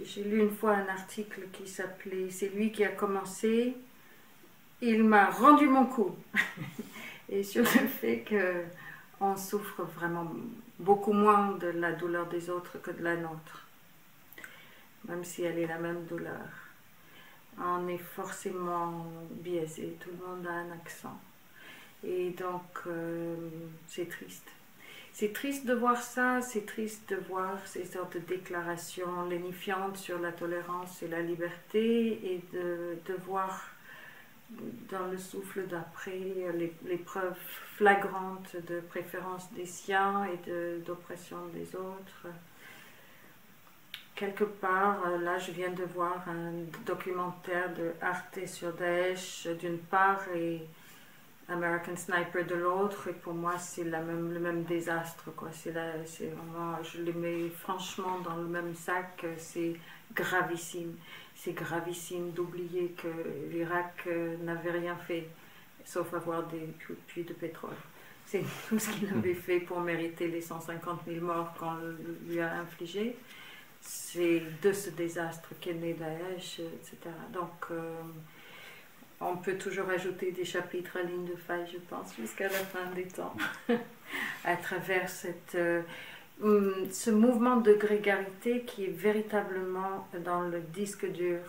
J'ai lu une fois un article qui s'appelait « C'est lui qui a commencé, il m'a rendu mon coup ». Et sur le fait qu'on souffre vraiment beaucoup moins de la douleur des autres que de la nôtre, même si elle est la même douleur. On est forcément biaisé, tout le monde a un accent. Et donc, c'est triste. C'est triste de voir ça, c'est triste de voir ces sortes de déclarations lénifiantes sur la tolérance et la liberté, et de voir dans le souffle d'après les preuves flagrantes de préférence des siens et d'oppression des autres. Quelque part, là je viens de voir un documentaire de Arte sur Daesh d'une part et American Sniper de l'autre, et pour moi c'est le même désastre, quoi. C'est vraiment, je les mets franchement dans le même sac. C'est gravissime. C'est gravissime d'oublier que l'Irak n'avait rien fait sauf avoir des puits de pétrole. C'est tout ce qu'il avait fait pour mériter les 150 000 morts qu'on lui a infligés. C'est de ce désastre qu'est né Daesh, etc. Donc on peut toujours ajouter des chapitres à ligne de faille, je pense, jusqu'à la fin des temps, à travers ce mouvement de grégarité qui est véritablement dans le disque dur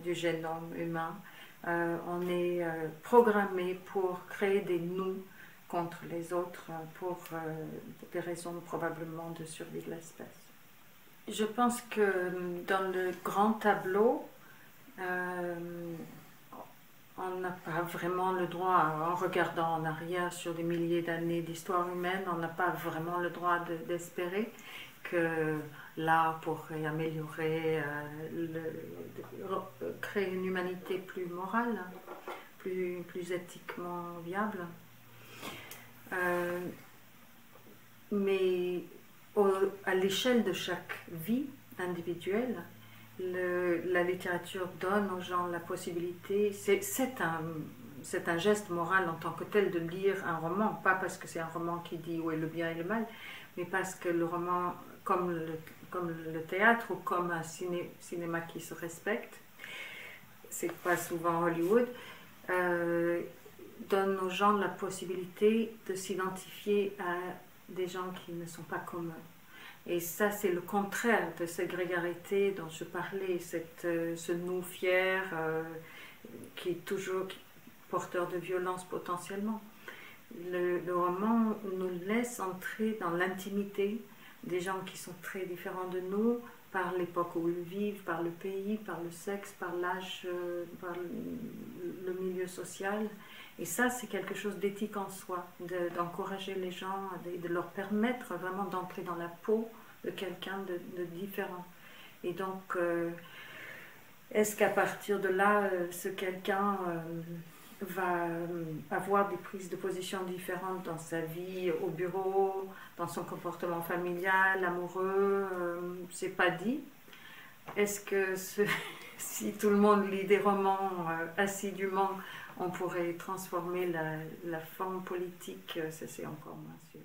du génome humain. On est programmé pour créer des nous contre les autres pour des raisons probablement de survie de l'espèce. Je pense que dans le grand tableau, on n'a pas vraiment le droit, en regardant en arrière sur des milliers d'années d'histoire humaine, on n'a pas vraiment le droit d'espérer que l'art pourrait améliorer, créer une humanité plus morale, plus éthiquement viable. Mais à l'échelle de chaque vie individuelle, la littérature donne aux gens la possibilité, c'est un geste moral en tant que tel de lire un roman, pas parce que c'est un roman qui dit où est le bien et le mal, mais parce que le roman, comme le théâtre ou comme un cinéma qui se respecte, c'est pas souvent Hollywood, donne aux gens la possibilité de s'identifier à des gens qui ne sont pas comme eux. Et ça, c'est le contraire de cette grégarité dont je parlais, ce nous fier qui est toujours porteur de violence potentiellement. Le roman nous laisse entrer dans l'intimité des gens qui sont très différents de nous, par l'époque où ils vivent, par le pays, par le sexe, par l'âge, par le milieu social. Et ça, c'est quelque chose d'éthique en soi, d'encourager les gens, de leur permettre vraiment d'entrer dans la peau de quelqu'un de différent. Et donc, est-ce qu'à partir de là, ce quelqu'un va avoir des prises de position différentes dans sa vie, au bureau, dans son comportement familial, amoureux, c'est pas dit. Est-ce que si tout le monde lit des romans assidûment, on pourrait transformer la forme politique? Ça, c'est encore moins sûr.